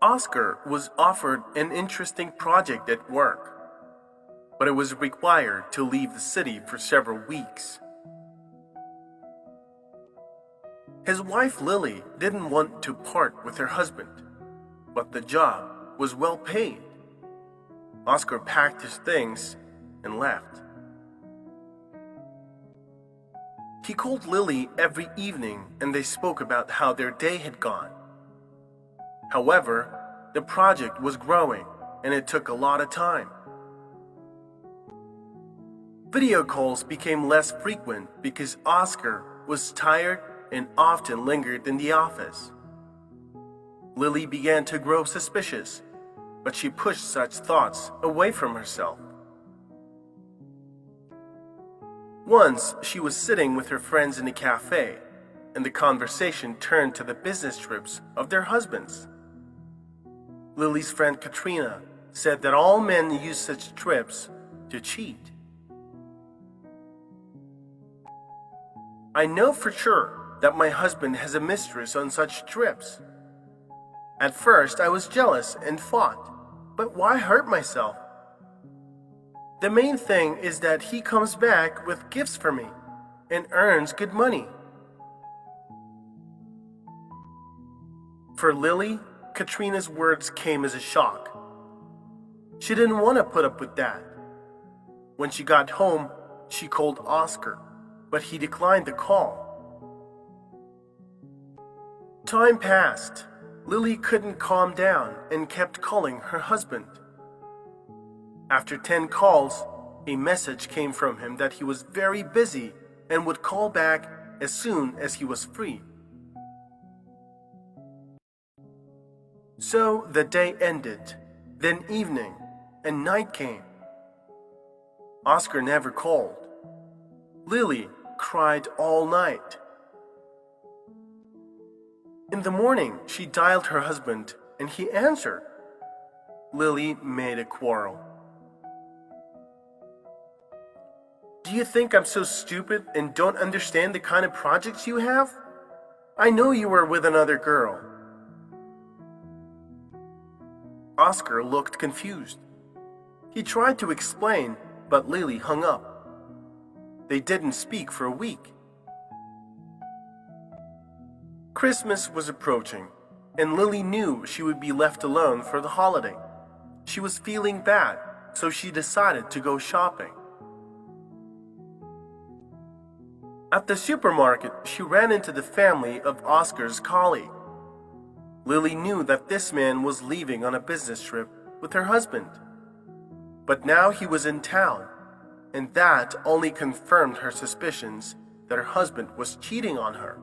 Oscar was offered an interesting project at work, but it was required to leave the city for several weeks. His wife Lily didn't want to part with her husband, but the job was well paid. Oscar packed his things and left. He called Lily every evening and they spoke about how their day had gone. However, the project was growing and it took a lot of time. Video calls became less frequent because Oscar was tired and often lingered in the office. Lily began to grow suspicious, but she pushed such thoughts away from herself. Once, she was sitting with her friends in a cafe, and the conversation turned to the business trips of their husbands. Lily's friend Katrina said that all men use such trips to cheat. "I know for sure that my husband has a mistress on such trips. At first, I was jealous and fought, but why hurt myself? The main thing is that he comes back with gifts for me and earns good money." For Lily, Katrina's words came as a shock. She didn't want to put up with that. When she got home, she called Oscar, but he declined the call. Time passed. Lily couldn't calm down and kept calling her husband. After 10 calls, a message came from him that he was very busy and would call back as soon as he was free. So the day ended, then evening, and night came. Oscar never called. Lily cried all night. In the morning, she dialed her husband, and he answered. Lily made a quarrel. "Do you think I'm so stupid and don't understand the kind of projects you have? I know you were with another girl." Oscar looked confused. He tried to explain, but Lily hung up. They didn't speak for a week. Christmas was approaching, and Lily knew she would be left alone for the holiday. She was feeling bad, so she decided to go shopping. At the supermarket, she ran into the family of Oscar's colleague. Lily knew that this man was leaving on a business trip with her husband. But now he was in town, and that only confirmed her suspicions that her husband was cheating on her.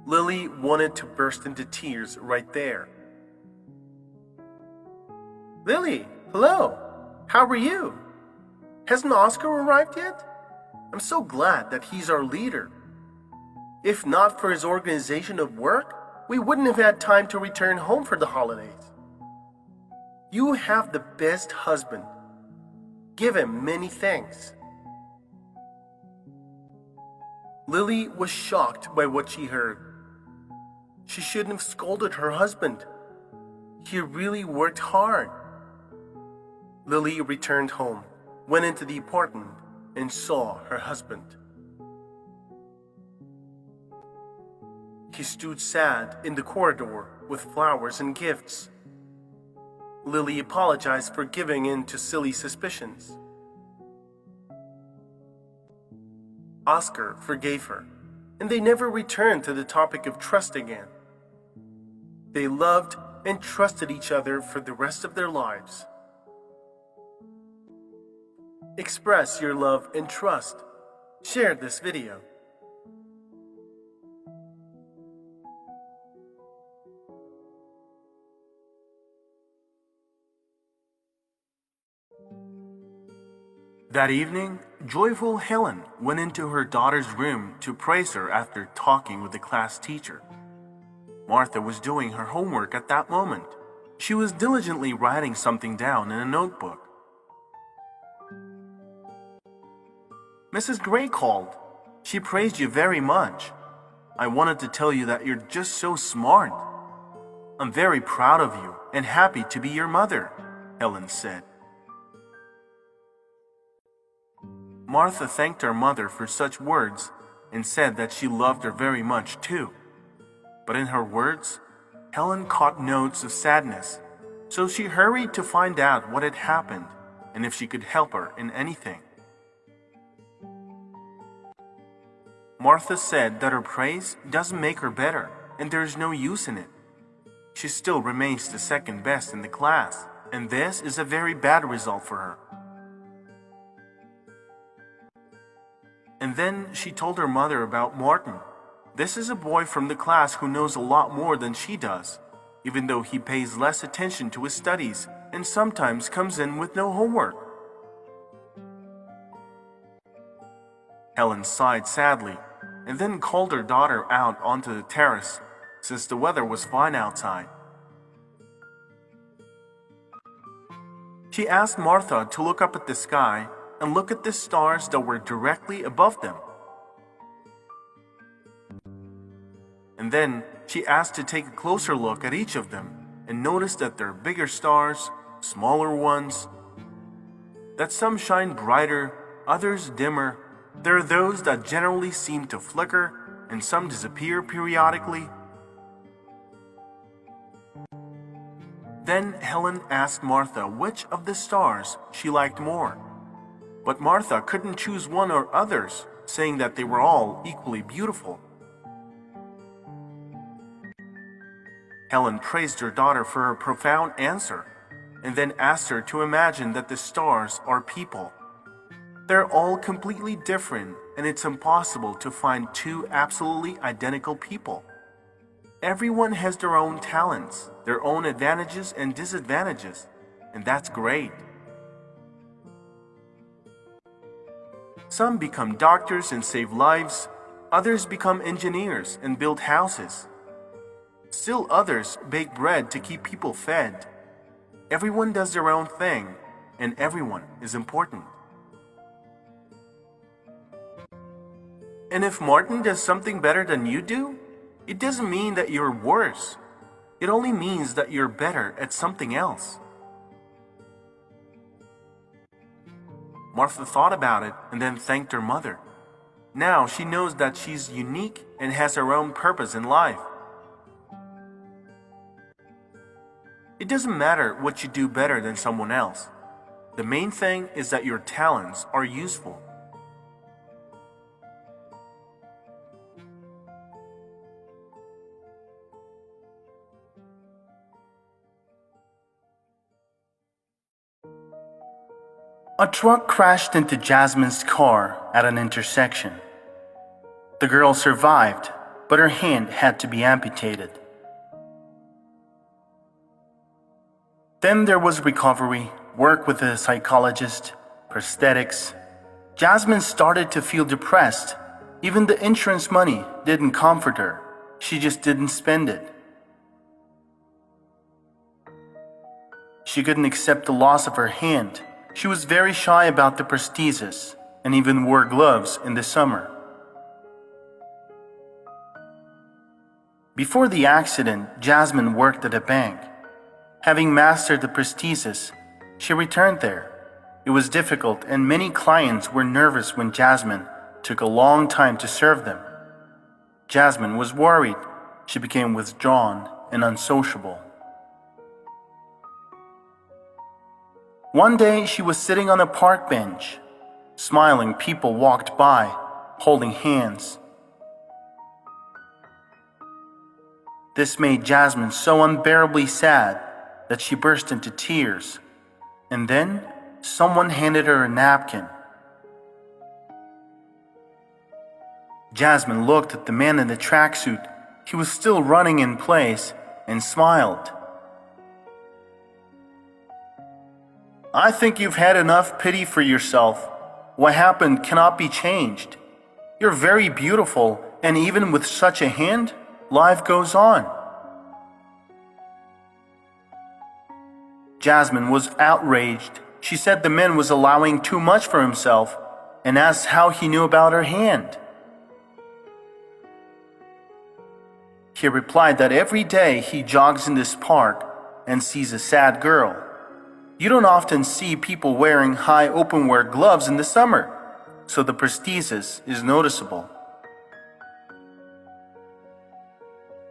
Lily wanted to burst into tears right there. "Lily, hello. How are you? Hasn't Oscar arrived yet? I'm so glad that he's our leader. If not for his organization of work, we wouldn't have had time to return home for the holidays. You have the best husband. Give him many thanks." Lily was shocked by what she heard. She shouldn't have scolded her husband. He really worked hard. Lily returned home, went into the apartment, and saw her husband. He stood sad in the corridor with flowers and gifts. Lily apologized for giving in to silly suspicions. Oscar forgave her, and they never returned to the topic of trust again. They loved and trusted each other for the rest of their lives. Express your love and trust. Share this video. That evening, joyful Helen went into her daughter's room to praise her after talking with the class teacher. Martha was doing her homework at that moment. She was diligently writing something down in a notebook. "Mrs. Gray called. She praised you very much. I wanted to tell you that you're just so smart. I'm very proud of you and happy to be your mother, Helen said. Martha thanked her mother for such words and said that she loved her very much too. But in her words, Helen caught notes of sadness, so she hurried to find out what had happened and if she could help her in anything. Martha said that her praise doesn't make her better and there is no use in it. She still remains the second best in the class, and this is a very bad result for her. And then she told her mother about Martin. This is a boy from the class who knows a lot more than she does, even though he pays less attention to his studies and sometimes comes in with no homework. Helen sighed sadly and then called her daughter out onto the terrace since the weather was fine outside. She asked Martha to look up at the sky and look at the stars that were directly above them. And then she asked to take a closer look at each of them and notice that there are bigger stars, smaller ones, that some shine brighter, others dimmer. There are those that generally seem to flicker and some disappear periodically. Then Helen asked Martha which of the stars she liked more. But Martha couldn't choose one or others, saying that they were all equally beautiful. Helen praised her daughter for her profound answer, and then asked her to imagine that the stars are people. They're all completely different, and it's impossible to find two absolutely identical people. Everyone has their own talents, their own advantages and disadvantages, and that's great. Some become doctors and save lives, others become engineers and build houses. Still others bake bread to keep people fed. Everyone does their own thing, and everyone is important. And if Martin does something better than you do, it doesn't mean that you're worse. It only means that you're better at something else. Martha thought about it and then thanked her mother. Now she knows that she's unique and has her own purpose in life. It doesn't matter what you do better than someone else. The main thing is that your talents are useful. A truck crashed into Jasmine's car at an intersection. The girl survived, but her hand had to be amputated. Then there was recovery, work with a psychologist, prosthetics. Jasmine started to feel depressed. Even the insurance money didn't comfort her. She just didn't spend it. She couldn't accept the loss of her hand. She was very shy about the prosthesis and even wore gloves in the summer. Before the accident, Jasmine worked at a bank. Having mastered the prosthesis, she returned there. It was difficult and many clients were nervous when Jasmine took a long time to serve them. Jasmine was worried. She became withdrawn and unsociable. One day she was sitting on a park bench. Smiling people walked by, holding hands. This made Jasmine so unbearably sad that she burst into tears. And then someone handed her a napkin. Jasmine looked at the man in the tracksuit. He was still running in place and smiled. I think you've had enough pity for yourself. What happened cannot be changed. You're very beautiful, and even with such a hand, life goes on. Jasmine was outraged. She said the man was allowing too much for himself and asked how he knew about her hand. He replied that every day he jogs in this park and sees a sad girl. You don't often see people wearing high open-wear gloves in the summer, so the prosthesis is noticeable.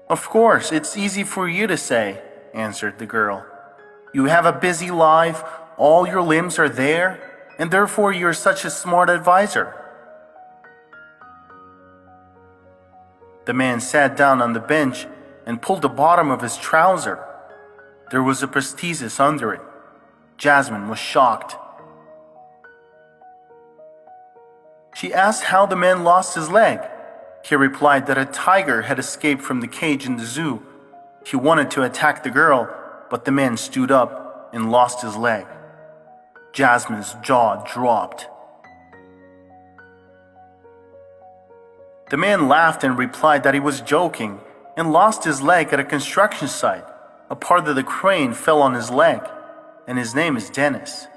Of course, it's easy for you to say, answered the girl. You have a busy life, all your limbs are there, and therefore you're such a smart advisor. The man sat down on the bench and pulled the bottom of his trouser. There was a prosthesis under it. Jasmine was shocked. She asked how the man lost his leg. He replied that a tiger had escaped from the cage in the zoo. He wanted to attack the girl, but the man stood up and lost his leg. Jasmine's jaw dropped. The man laughed and replied that he was joking and lost his leg at a construction site. A part of the crane fell on his leg, and his name is Dennis.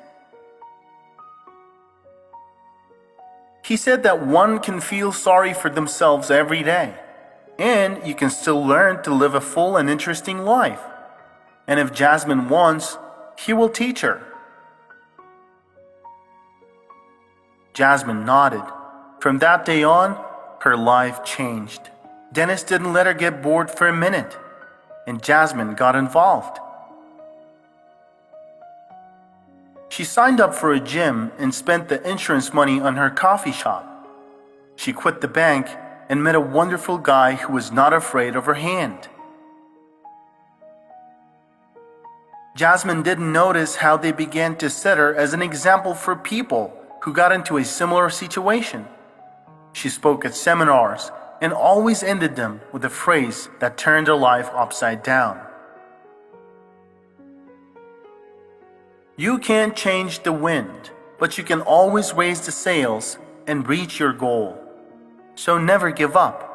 He said that one can feel sorry for themselves every day, and you can still learn to live a full and interesting life. And if Jasmine wants, he will teach her. Jasmine nodded. From that day on, her life changed. Dennis didn't let her get bored for a minute, and Jasmine got involved. She signed up for a gym and spent the insurance money on her coffee shop. She quit the bank and met a wonderful guy who was not afraid of her hand. Jasmine didn't notice how they began to set her as an example for people who got into a similar situation. She spoke at seminars and always ended them with a phrase that turned her life upside down. You can't change the wind, but you can always raise the sails and reach your goal. So never give up.